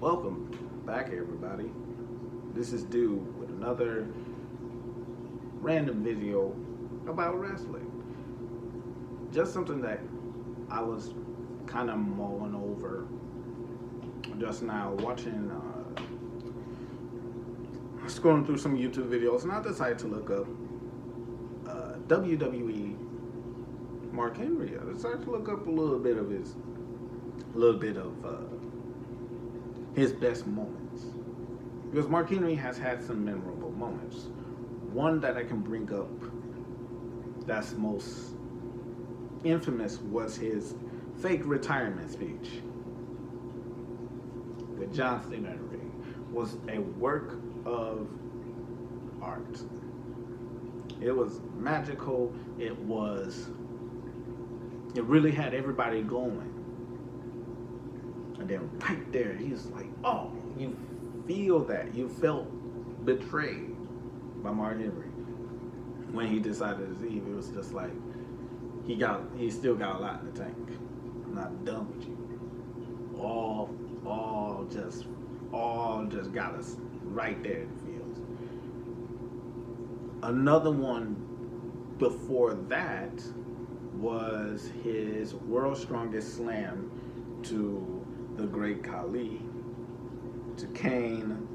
Welcome back, everybody. This is Dude with another random video about wrestling. Just something that I was kind of mulling over just now, watching, scrolling through some YouTube videos, and I decided to look up WWE Mark Henry. I decided to look up a little bit of his best moments, because Mark Henry has had some memorable moments. One that I can bring up that's most infamous was his fake retirement speech with John Cena in the ring. Was a work of art. It was magical. It really had everybody going. And then right there, he's like, oh, you feel that. You felt betrayed by Mark Henry. When he decided to leave, it was just like, he still got a lot in the tank. I'm not done with you. All just got us right there in the fields. Another one before that was his World's Strongest Slam to the Great Khali, to Kane,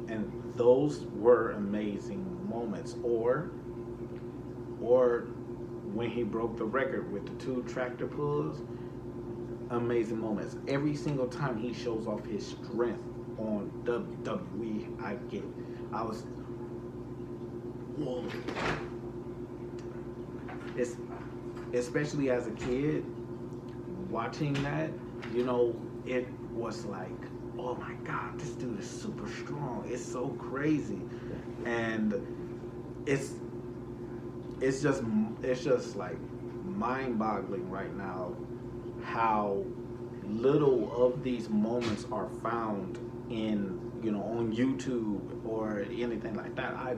and those were amazing moments. Or when he broke the record with the 2 tractor pulls, amazing moments. Every single time he shows off his strength on WWE, I was, whoa. It's, especially as a kid, watching that, it was like, oh my God, this dude is super strong. It's so crazy. And it's just like mind-boggling right now how little of these moments are found in, on YouTube or anything like that. I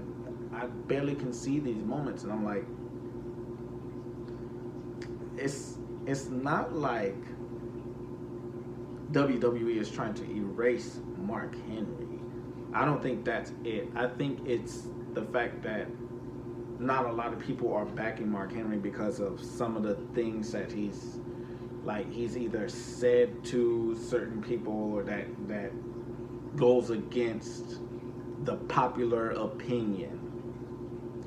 barely can see these moments, and I'm like, it's not like WWE is trying to erase Mark Henry. I don't think that's it. I think it's the fact that not a lot of people are backing Mark Henry because of some of the things that he's either said to certain people, or that goes against the popular opinion.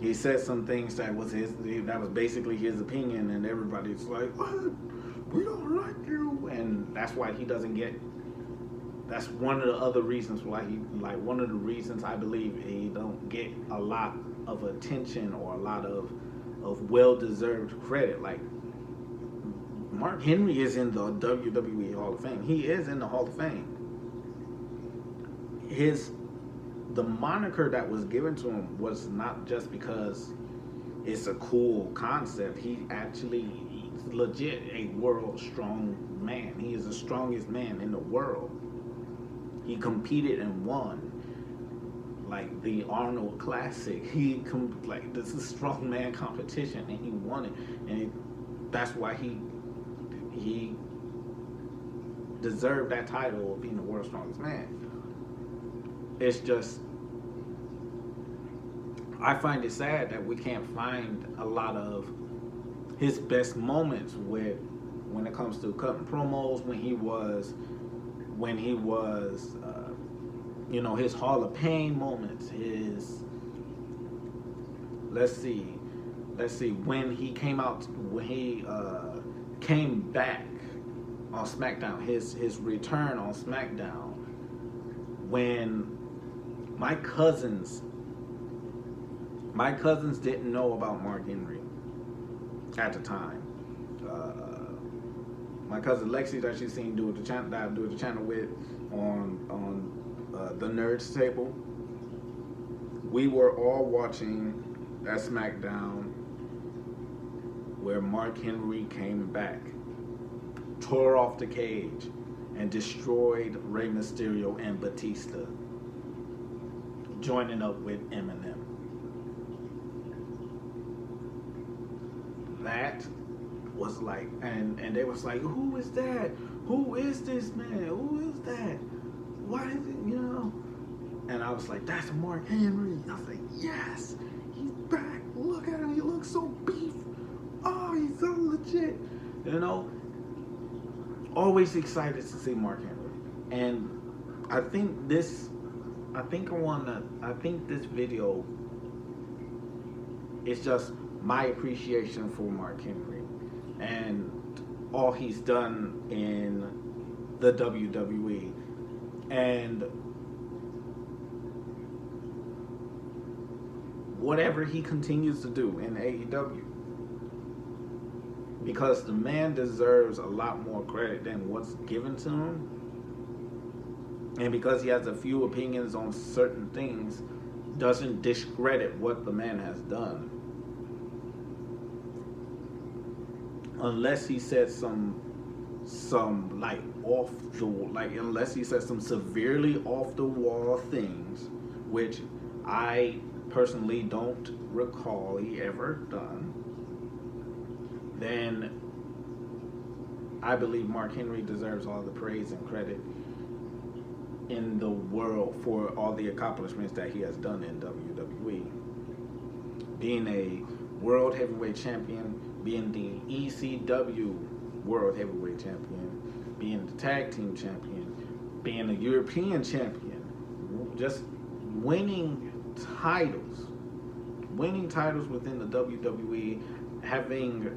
He said some things that was basically his opinion, and everybody's like, what? We don't like you, and that's why he doesn't get. That's one of the other reasons why one of the reasons I believe he don't get a lot of attention or a lot of well-deserved credit. Like, Mark Henry is in the WWE Hall of Fame. He is in the Hall of Fame. The moniker that was given to him was not just because it's a cool concept. He's legit a world strong man. He is the strongest man in the world. He competed and won, like the Arnold Classic. This is strongman competition, and he won it, and that's why he deserved that title of being the world's strongest man. It's just, I find it sad that we can't find a lot of his best moments when it comes to cutting promos, when he was his Hall of Pain moments, let's see, when he came back on SmackDown, his return on SmackDown, when my cousins didn't know about Mark Henry at the time. My cousin Lexi, that she's seen do the channel with on the Nerds Table. We were all watching that SmackDown where Mark Henry came back, tore off the cage, and destroyed Rey Mysterio and Batista, joining up with Eminem. That was like, and they was like, who is that? who is this man? Who is that? Why is it, you know? And I was like, that's Mark Henry. I was like, yes, he's back. Look at him. He looks so beef. Oh, he's so legit. You know, always excited to see Mark Henry. And I think this video is just my appreciation for Mark Henry and all he's done in the WWE. And whatever he continues to do in AEW, because the man deserves a lot more credit than what's given to him, and because he has a few opinions on certain things, doesn't discredit what the man has done, unless he said some like unless he said some severely off the wall things, which I personally don't recall he ever done, then I believe Mark Henry deserves all the praise and credit in the world for all the accomplishments that he has done in WWE. Being a world heavyweight champion, being the ECW world heavyweight champion, being the tag team champion, being a European champion, just winning titles within the WWE, having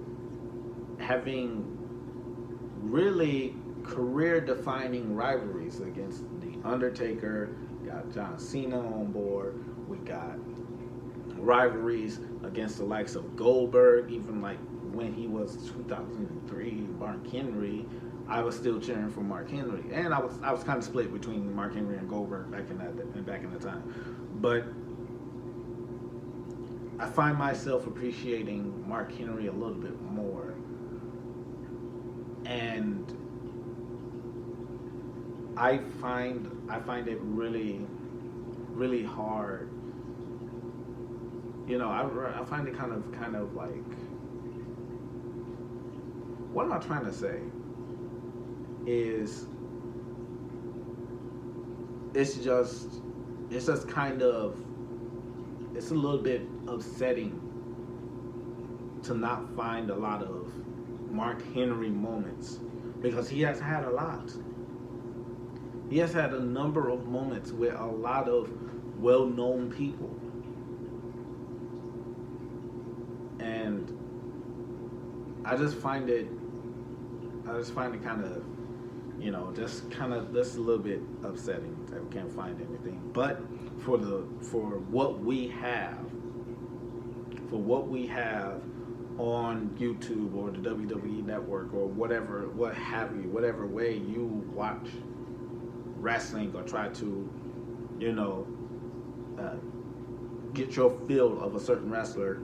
really career-defining rivalries against The Undertaker. Got John Cena on board. We got rivalries against the likes of Goldberg. Even like when he was 2003, Mark Henry, I was still cheering for Mark Henry, and I was kind of split between Mark Henry and Goldberg back in the time. But I find myself appreciating Mark Henry a little bit more, and I find it really, really hard. You know, I find it kind of like, what am I trying to say? Is it's just kind of, it's a little bit upsetting to not find a lot of Mark Henry moments, because he has had a lot. He has had a number of moments with a lot of well-known people. And I just find it kind of, you know, just a little bit upsetting that we can't find anything. But for what we have on YouTube or the WWE Network or whatever way you watch wrestling or try to, you know, get your feel of a certain wrestler,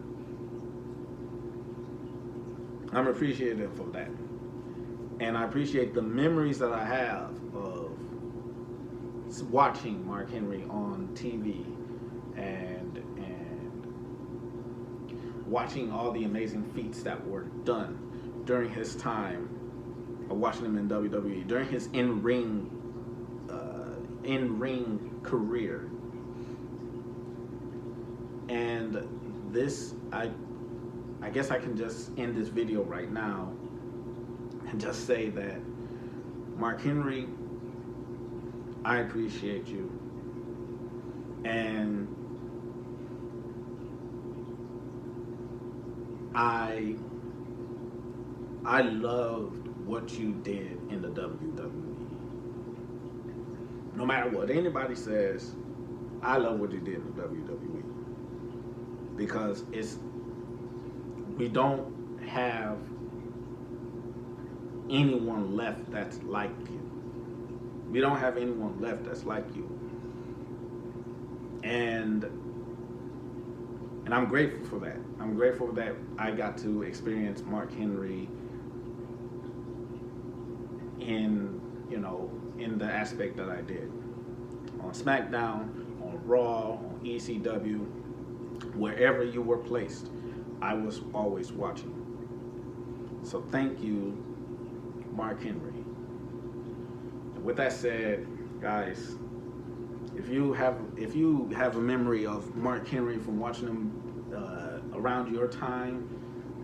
I'm appreciative of that. And I appreciate the memories that I have of watching Mark Henry on TV and watching all the amazing feats that were done during his time of watching him in WWE, during his in-ring career. And this, I guess I can just end this video right now and just say that, Mark Henry, I appreciate you. And I loved what you did in the WWE. No matter what anybody says, I love what you did in the WWE. Because we don't have anyone left that's like you. We don't have anyone left that's like you. And I'm grateful for that. I'm grateful that I got to experience Mark Henry in the aspect that I did. On SmackDown, on Raw, on ECW, wherever you were placed, I was always watching. So thank you, Mark Henry. with that said, guys, if you have a memory of Mark Henry from watching him around your time,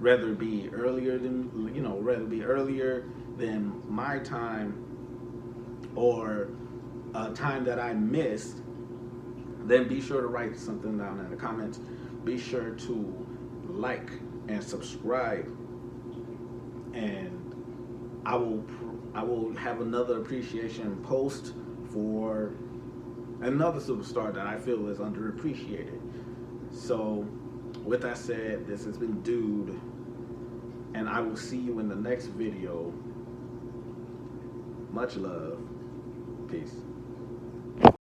whether it be earlier than my time, or a time that I missed, then be sure to write something down in the comments. Be sure to like and subscribe, and I will have another appreciation post for another superstar that I feel is underappreciated. So, with that said, this has been Dude, and I will see you in the next video. Much love. Peace.